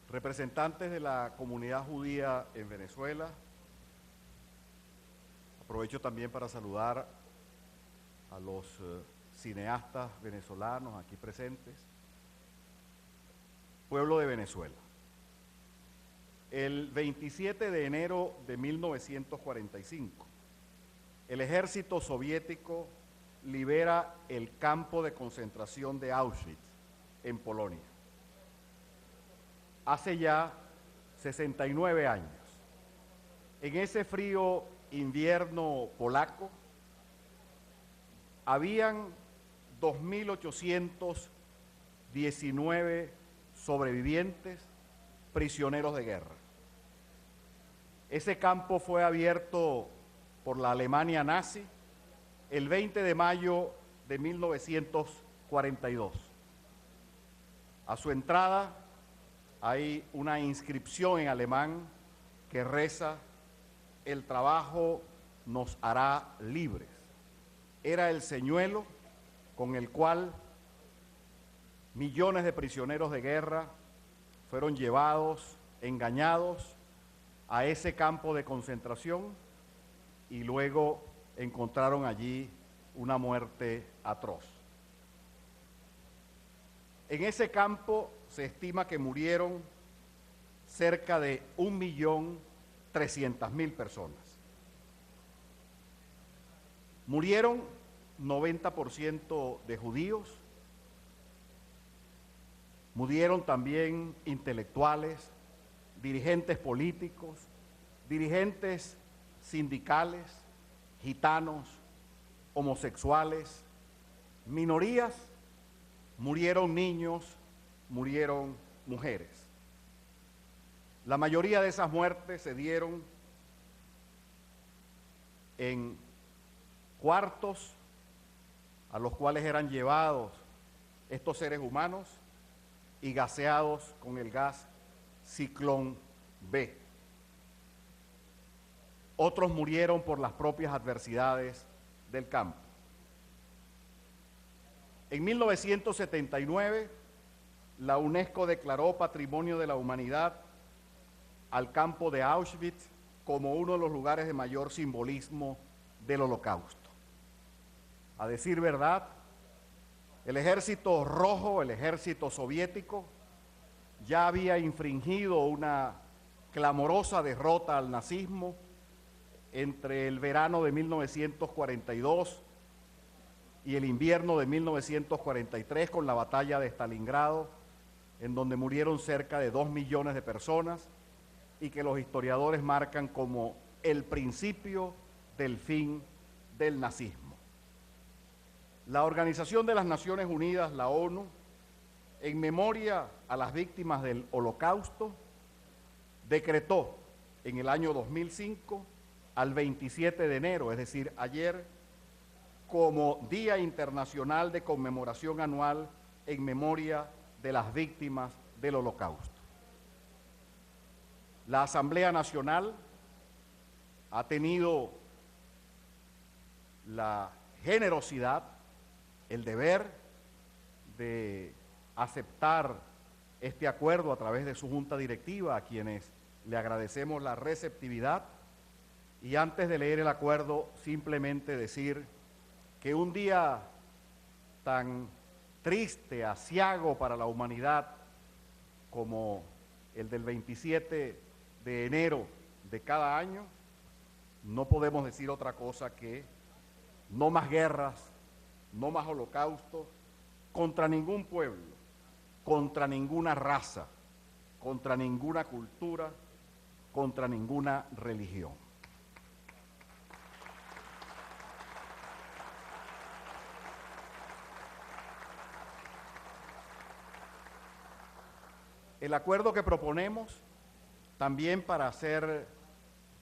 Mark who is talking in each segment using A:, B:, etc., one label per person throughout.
A: representantes de la comunidad judía en Venezuela, aprovecho también para saludar a los cineastas venezolanos aquí presentes, pueblo de Venezuela. El 27 de enero de 1945, el ejército soviético libera el campo de concentración de Auschwitz en Polonia. Hace ya 69 años. En ese frío invierno polaco, habían 2.819 sobrevivientes prisioneros de guerra. Ese campo fue abierto por la Alemania nazi el 20 de mayo de 1942. A su entrada hay una inscripción en alemán que reza: el trabajo nos hará libres. Era el señuelo con el cual millones de prisioneros de guerra fueron llevados, engañados a ese campo de concentración y luego encontraron allí una muerte atroz. En ese campo se estima que murieron cerca de 1.300.000 personas. Murieron 90% de judíos, murieron también intelectuales, dirigentes políticos, dirigentes sindicales, gitanos, homosexuales, minorías, murieron niños, murieron mujeres. La mayoría de esas muertes se dieron en cuartos a los cuales eran llevados estos seres humanos y gaseados con el gas Ciclón B. Otros murieron por las propias adversidades del campo. En 1979, la UNESCO declaró Patrimonio de la Humanidad al campo de Auschwitz como uno de los lugares de mayor simbolismo del Holocausto. A decir verdad, el ejército rojo, el ejército soviético, ya había infringido una clamorosa derrota al nazismo entre el verano de 1942 y el invierno de 1943 con la batalla de Stalingrado, en donde murieron cerca de 2 millones de personas y que los historiadores marcan como el principio del fin del nazismo. La Organización de las Naciones Unidas, la ONU, en memoria a las víctimas del Holocausto, decretó en el año 2005 al 27 de enero, es decir, ayer, como Día Internacional de Conmemoración Anual en memoria de las víctimas del Holocausto. La Asamblea Nacional ha tenido la generosidad, el deber de aceptar este acuerdo a través de su junta directiva, a quienes le agradecemos la receptividad. Y antes de leer el acuerdo, simplemente decir que un día tan triste, aciago para la humanidad como el del 27 de enero de cada año, no podemos decir otra cosa que no más guerras, no más holocaustos contra ningún pueblo, contra ninguna raza, contra ninguna cultura, contra ninguna religión. El acuerdo que proponemos, también para ser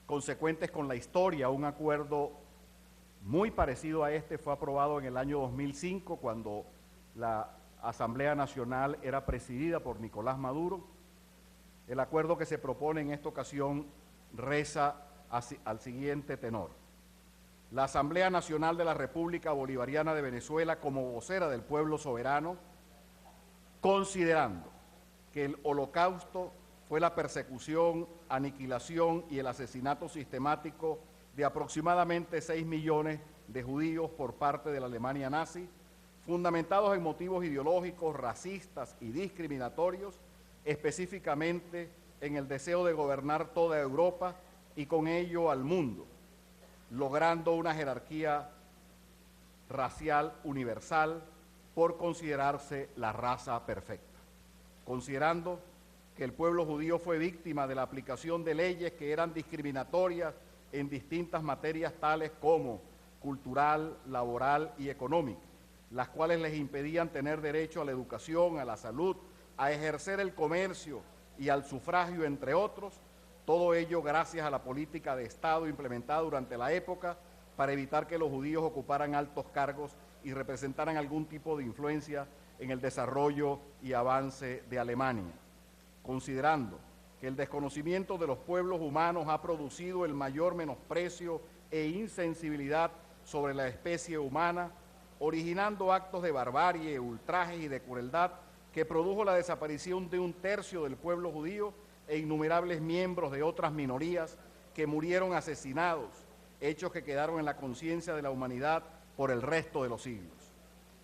A: consecuentes con la historia, un acuerdo muy parecido a este fue aprobado en el año 2005, cuando la Asamblea Nacional era presidida por Nicolás Maduro. El acuerdo que se propone en esta ocasión reza al siguiente tenor: la Asamblea Nacional de la República Bolivariana de Venezuela, como vocera del pueblo soberano, considerando que el Holocausto fue la persecución, aniquilación y el asesinato sistemático de aproximadamente 6 millones de judíos por parte de la Alemania nazi, fundamentados en motivos ideológicos, racistas y discriminatorios, específicamente en el deseo de gobernar toda Europa y con ello al mundo, logrando una jerarquía racial universal por considerarse la raza perfecta. Considerando que el pueblo judío fue víctima de la aplicación de leyes que eran discriminatorias en distintas materias tales como cultural, laboral y económica, las cuales les impedían tener derecho a la educación, a la salud, a ejercer el comercio y al sufragio, entre otros, todo ello gracias a la política de Estado implementada durante la época para evitar que los judíos ocuparan altos cargos y representaran algún tipo de influencia en el desarrollo y avance de Alemania. Considerando que el desconocimiento de los pueblos humanos ha producido el mayor menosprecio e insensibilidad sobre la especie humana, originando actos de barbarie, ultrajes y de crueldad que produjo la desaparición de 1/3 del pueblo judío e innumerables miembros de otras minorías que murieron asesinados, hechos que quedaron en la conciencia de la humanidad por el resto de los siglos.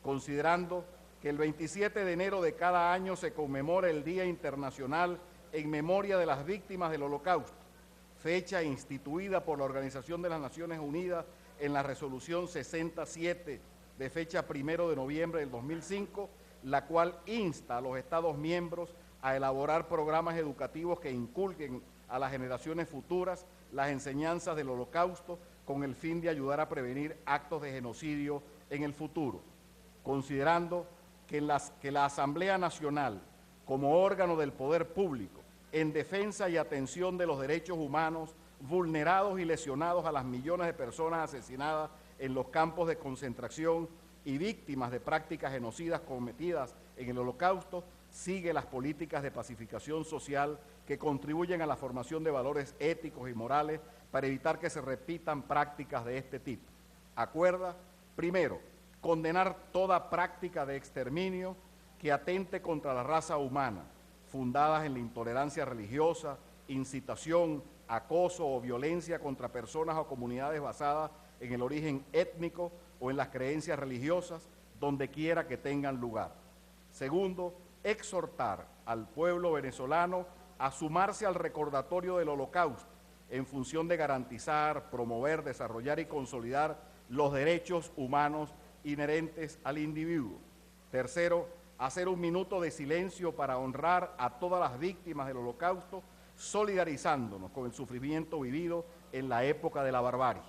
A: Considerando que el 27 de enero de cada año se conmemora el Día Internacional en memoria de las víctimas del Holocausto, fecha instituida por la Organización de las Naciones Unidas en la Resolución 67 de fecha 1 de noviembre del 2005, la cual insta a los Estados miembros a elaborar programas educativos que inculquen a las generaciones futuras las enseñanzas del Holocausto con el fin de ayudar a prevenir actos de genocidio en el futuro, considerando que la Asamblea Nacional, como órgano del poder público, en defensa y atención de los derechos humanos vulnerados y lesionados a las millones de personas asesinadas en los campos de concentración y víctimas de prácticas genocidas cometidas en el Holocausto, sigue las políticas de pacificación social que contribuyen a la formación de valores éticos y morales para evitar que se repitan prácticas de este tipo. Acuerda, primero, condenar toda práctica de exterminio que atente contra la raza humana, fundadas en la intolerancia religiosa, incitación, acoso o violencia contra personas o comunidades basadas en el origen étnico o en las creencias religiosas, donde quiera que tengan lugar. Segundo, exhortar al pueblo venezolano a sumarse al recordatorio del Holocausto en función de garantizar, promover, desarrollar y consolidar los derechos humanos inherentes al individuo. Tercero, hacer un minuto de silencio para honrar a todas las víctimas del Holocausto, solidarizándonos con el sufrimiento vivido en la época de la barbarie.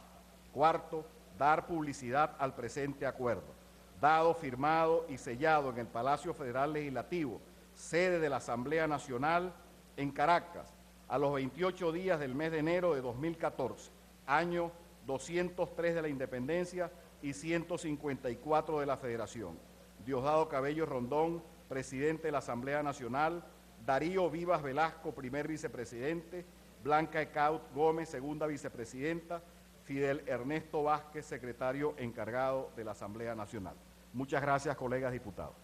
A: Cuarto, dar publicidad al presente acuerdo, dado, firmado y sellado en el Palacio Federal Legislativo, sede de la Asamblea Nacional en Caracas, a los 28 días del mes de enero de 2014, año 203 de la Independencia y 154 de la Federación. Diosdado Cabello Rondón, presidente de la Asamblea Nacional; Darío Vivas Velasco, primer vicepresidente; Blanca Ecaut Gómez, segunda vicepresidenta; Fidel Ernesto Vázquez, secretario encargado de la Asamblea Nacional. Muchas gracias, colegas diputados.